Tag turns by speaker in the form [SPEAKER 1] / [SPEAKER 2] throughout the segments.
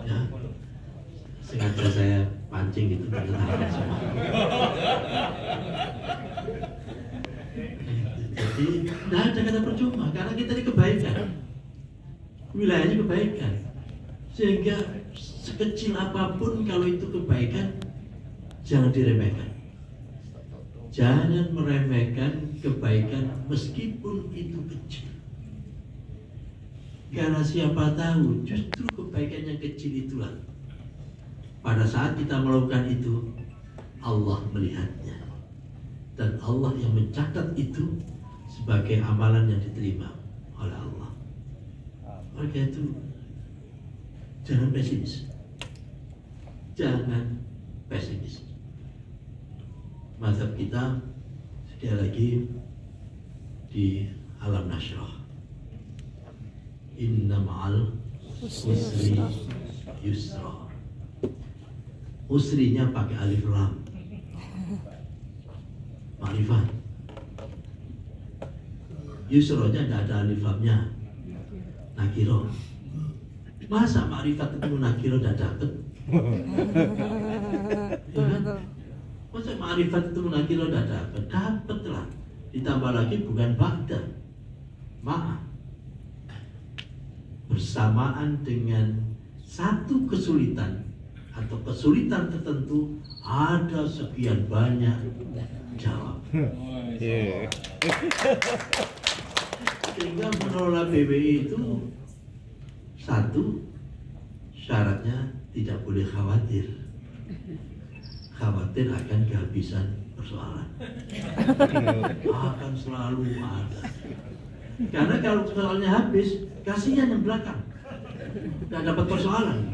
[SPEAKER 1] Ya, sengaja saya pancing gitu ternyata semua. Jadi tidak ada kata percuma karena kita ini kebaikan, wilayahnya kebaikan, sehingga sekecil apapun kalau itu kebaikan jangan diremehkan. Jangan meremehkan kebaikan meskipun itu kecil. Karena siapa tahu justru kebaikan yang kecil itulah pada saat kita melakukan itu Allah melihatnya dan Allah yang mencatat itu sebagai amalan yang diterima oleh Allah. Oleh itu jangan pesimis. Jangan pesimis. Mazhab kita sekali lagi di alam nasrah. Inna ma'al usri yusra. Usrinya pakai alif lam. Ma'rifat. Yusronya tidak ada alif lamnya. Nakiro. Masa ma'rifat itu nakiro tidak dapat? Ya kan? Masa ma'rifat itu nakiro tidak dapat? Dapat lah. Ditambah lagi bukan ba'da. Maaf. Bersamaan dengan satu kesulitan atau kesulitan tertentu ada sekian banyak jawab. Sehingga mengelola BWI itu satu syaratnya tidak boleh khawatir. Khawatir akan kehabisan persoalan. Akan selalu ada. Karena kalau persoalannya habis, kasihan yang belakang, tidak dapat persoalan.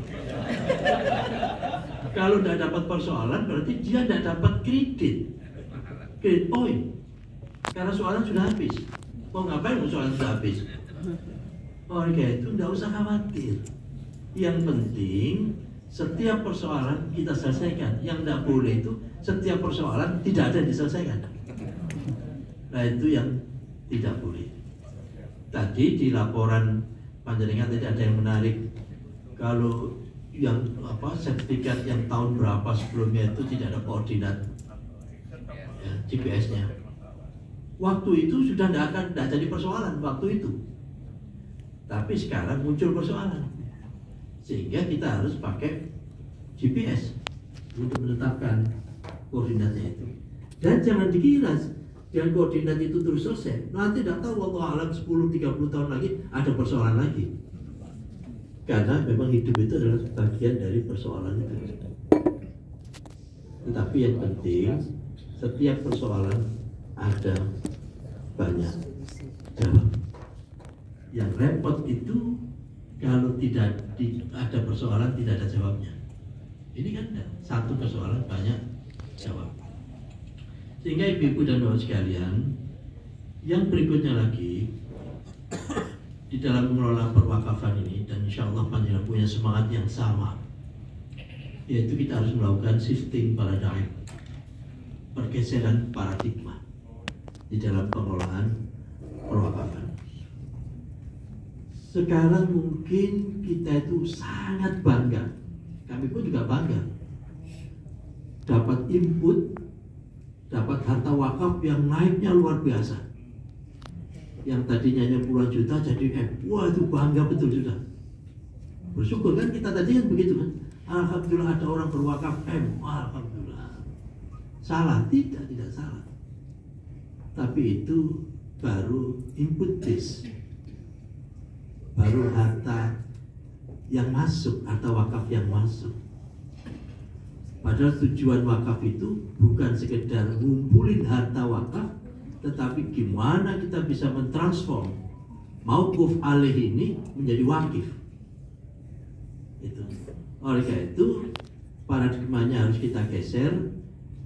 [SPEAKER 1] Kalau tidak dapat persoalan, berarti dia tidak dapat kredit poin. Karena soalan sudah habis. Mau ngapain soalan sudah habis? Oleh itu tidak usah khawatir. Yang penting setiap persoalan kita selesaikan. Yang tidak boleh itu setiap persoalan tidak ada yang diselesaikan. Nah itu yang tidak boleh. Tadi di laporan panjenengan tadi ada yang menarik, kalau yang sertifikat yang tahun berapa sebelumnya itu tidak ada koordinat ya, GPS-nya. Waktu itu sudah tidak jadi persoalan waktu itu, tapi sekarang muncul persoalan sehingga kita harus pakai GPS untuk menetapkan koordinatnya itu. Dan jangan dikira dengan koordinat itu terus selesai. Nanti tidak tahu wallahu alam 10-30 tahun lagi ada persoalan lagi. Karena memang hidup itu adalah bagian dari persoalan itu. Tetapi yang penting setiap persoalan ada banyak jawab. Yang repot itu kalau tidak ada persoalan tidak ada jawabnya. Ini kan enggak. Satu persoalan banyak jawab. Sehingga ibu-ibu dan bapak sekalian, yang berikutnya lagi di dalam mengelola perwakafan ini, dan insya Allah panjenengan punya semangat yang sama, yaitu kita harus melakukan shifting paradigm, pergeseran paradigma di dalam pengelolaan perwakafan. Sekarang mungkin kita itu sangat bangga, kami pun juga bangga, dapat input, dapat harta wakaf yang naiknya luar biasa. Yang tadinya hanya puluhan juta jadi wah itu bangga betul sudah. Bersyukur kan kita tadi kan begitu kan. Alhamdulillah ada orang berwakaf alhamdulillah. Salah? Tidak salah. Tapi itu baru input base. Baru harta yang masuk, harta wakaf yang masuk. Padahal tujuan wakaf itu bukan sekedar ngumpulin harta wakaf, tetapi gimana kita bisa mentransform mauquf alaih ini menjadi wakif. Itu. Oleh karena itu paradigmanya harus kita geser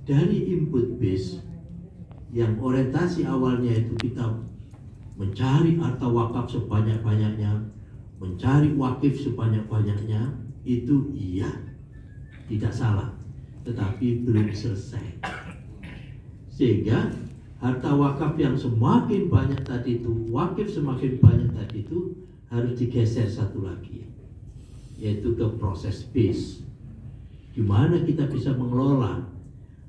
[SPEAKER 1] dari input base yang orientasi awalnya itu kita mencari harta wakaf sebanyak-banyaknya, mencari wakif sebanyak-banyaknya, itu iya, tidak salah. Tetapi belum selesai. Sehingga harta wakaf yang semakin banyak tadi itu, wakif semakin banyak tadi itu harus digeser satu lagi. yaitu ke proses base, gimana kita bisa mengelola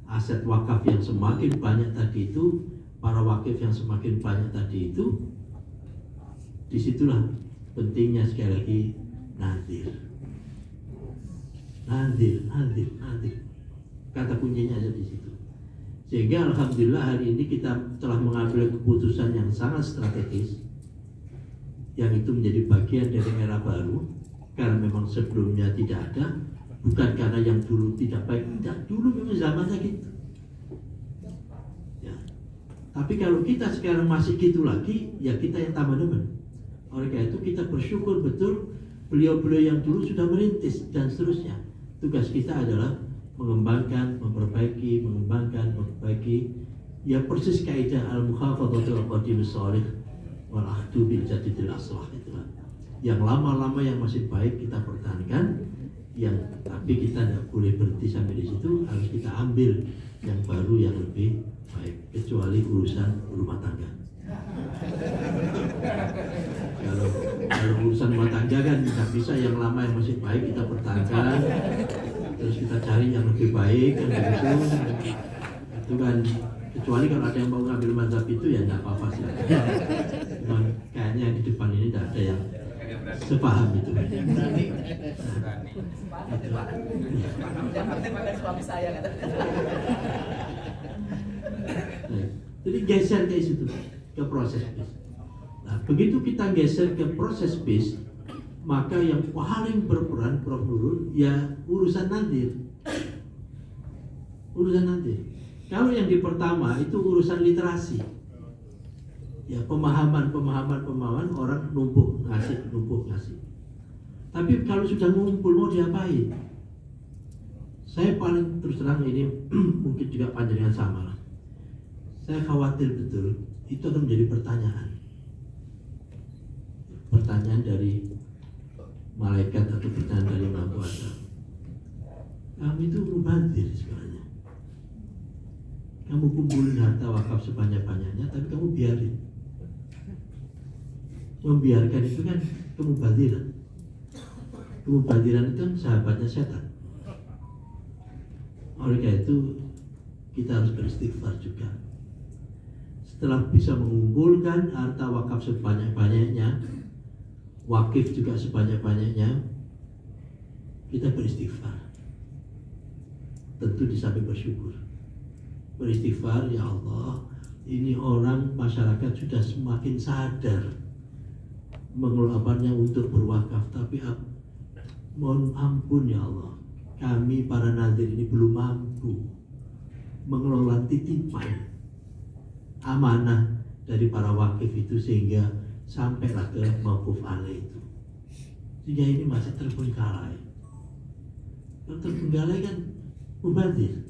[SPEAKER 1] aset wakaf yang semakin banyak tadi itu, para wakif yang semakin banyak tadi itu. Disitulah pentingnya sekali lagi nadir. Kata kuncinya ada di situ. Sehingga alhamdulillah hari ini kita telah mengambil keputusan yang sangat strategis, yang itu menjadi bagian dari era baru, karena memang sebelumnya tidak ada, bukan karena yang dulu tidak baik, tidak, dulu memang zamannya gitu. Ya. Tapi kalau kita sekarang masih gitu lagi, ya kita yang tambah demen. Oleh karena itu kita bersyukur betul beliau-beliau yang dulu sudah merintis dan seterusnya. Tugas kita adalah mengembangkan, memperbaiki, ya persis kaidah al-muhafadhatul qadim shalih wal ahdu bil jadidil aslah, itulah. Yang lama-lama yang masih baik kita pertahankan, tapi kita tidak boleh berhenti sampai di situ, harus kita ambil yang baru yang lebih baik, kecuali urusan rumah tangga. Kalau urusan rumah tangga kan tidak bisa, yang lama yang masih baik kita pertahankan, terus kita cari yang lebih baik kan begitu. Itu kan, kecuali kalau ada yang mau ngambil mazhab itu ya tidak apa-apa sih. Cuman kayaknya di depan ini tidak ada yang sepaham itu. Jadi geser ke situ, ke proses bis. Nah, begitu kita geser ke proses bis, maka yang paling berperan Prof. Nurul ya urusan nadir. Kalau yang di pertama itu urusan literasi, ya pemahaman orang numpuk ngasih. Tapi kalau sudah ngumpul mau diapain? Saya paling terus terang ini mungkin juga panjenengan sama lah. Saya khawatir betul itu akan menjadi pertanyaan dari malaikat atau pertanyaan dari Maha Kuasa. Kamu itu mubadzir sebenarnya. Kamu kumpulin harta wakaf sebanyak-banyaknya, tapi kamu biarin. Membiarkan itu kan kemubadziran. Kemubadziran itu kan sahabatnya setan. Oleh karena itu kita harus beristighfar juga. Setelah bisa mengumpulkan harta wakaf sebanyak-banyaknya, wakif juga sebanyak-banyaknya, kita beristighfar. Tentu di samping bersyukur. Beristighfar, ya Allah, ini orang masyarakat sudah semakin sadar mengelolanya untuk berwakaf, tapi mohon ampun ya Allah, kami para nadir ini belum mampu mengelola titipan amanah dari para wakif itu sehingga sampailah ke mauquf alaih itu. Sehingga ini masih terbengkalai. Kalau terbengkalai kan mubadzir,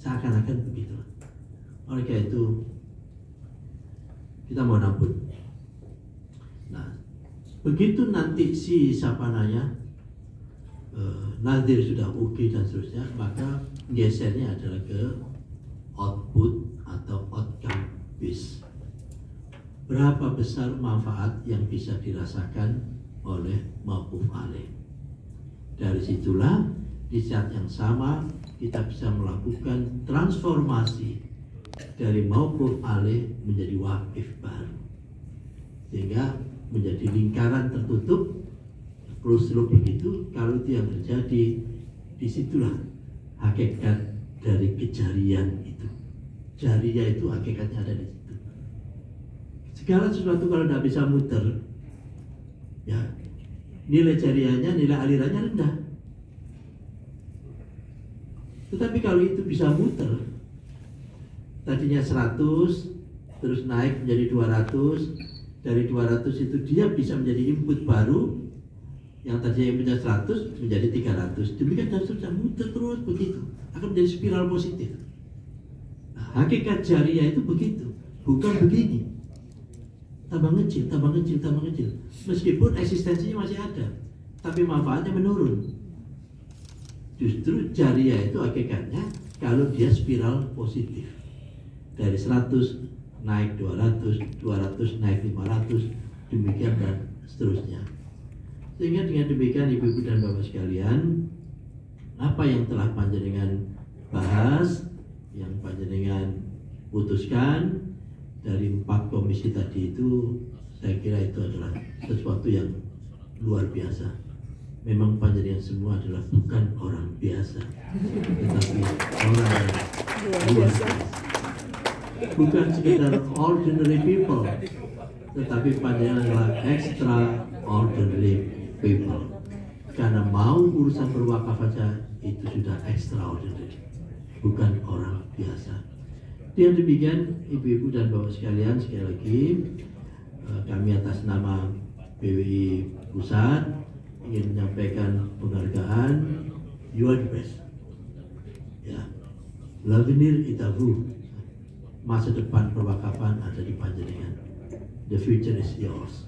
[SPEAKER 1] seakan-akan begitu. Oleh karena itu kita mohon ampun. Nah, begitu nanti si nadir sudah oke dan seterusnya, maka gesernya adalah ke output atau outcome base. Berapa besar manfaat yang bisa dirasakan oleh mauquf alaih. Dari situlah di saat yang sama kita bisa melakukan transformasi dari mauquf alaih menjadi wakif baru, sehingga menjadi lingkaran tertutup. Terus begitu, kalau itu yang terjadi, disitulah hakikat dari kejarian itu. Jariyah itu hakikatnya ada di situ. Segala sesuatu kalau tidak bisa muter, ya nilai jariyahnya, nilai alirannya rendah. Tetapi kalau itu bisa muter, tadinya 100, terus naik menjadi 200, dari 200 itu dia bisa menjadi input baru, yang tadinya inputnya 100 menjadi 300. Demikian dan seterusnya, muter terus begitu, akan menjadi spiral positif. Nah, hakikat jariyah itu begitu, bukan begini. Tambah kecil. Meskipun eksistensinya masih ada, tapi manfaatnya menurun. Justru jariyah itu hakikatnya kalau dia spiral positif. Dari 100 naik 200, 200 naik 500, demikian dan seterusnya. Sehingga dengan demikian ibu-ibu dan bapak sekalian, apa yang telah panjenengan bahas, yang panjenengan putuskan dari 4 komisi tadi itu, saya kira itu adalah sesuatu yang luar biasa. Memang panjenengan semua adalah bukan orang biasa, tetapi orang yang luar biasa. Bukan sekedar ordinary people, tetapi panjenengan adalah extraordinary people. Karena mau urusan berwakaf saja itu sudah extraordinary, bukan orang biasa. Dengan demikian, ibu-ibu dan bapak sekalian, sekali lagi kami atas nama PWI Pusat ingin menyampaikan penghargaan. You are the best. Ya, Lavenir Itabu, masa depan perwakafan ada di panjenengan. The future is yours.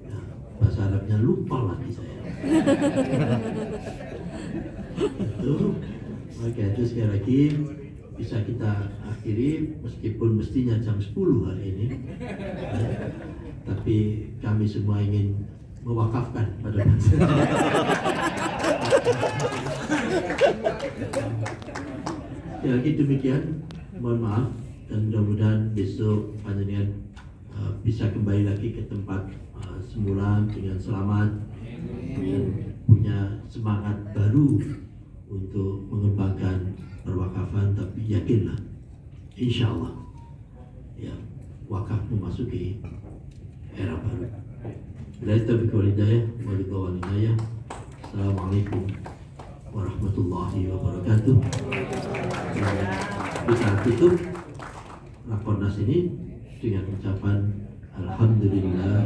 [SPEAKER 1] Ya, bahasa Arabnya lupa lagi saya. Itu, oke, itu sekali lagi bisa kita akhiri meskipun mestinya jam 10 hari ini, ya, tapi kami semua ingin mewakafkan pada bangsa. Ya, lagi demikian, mohon maaf dan mudah-mudahan besok panjenengan bisa kembali lagi ke tempat semula dengan selamat dan punya semangat baru untuk mengembangkan perwakafan. Tapi yakinlah, insya Allah ya, wakaf memasuki era baru. Assalamualaikum warahmatullahi wabarakatuh. Kita tutup rakornas ini dengan ucapan Alhamdulillah.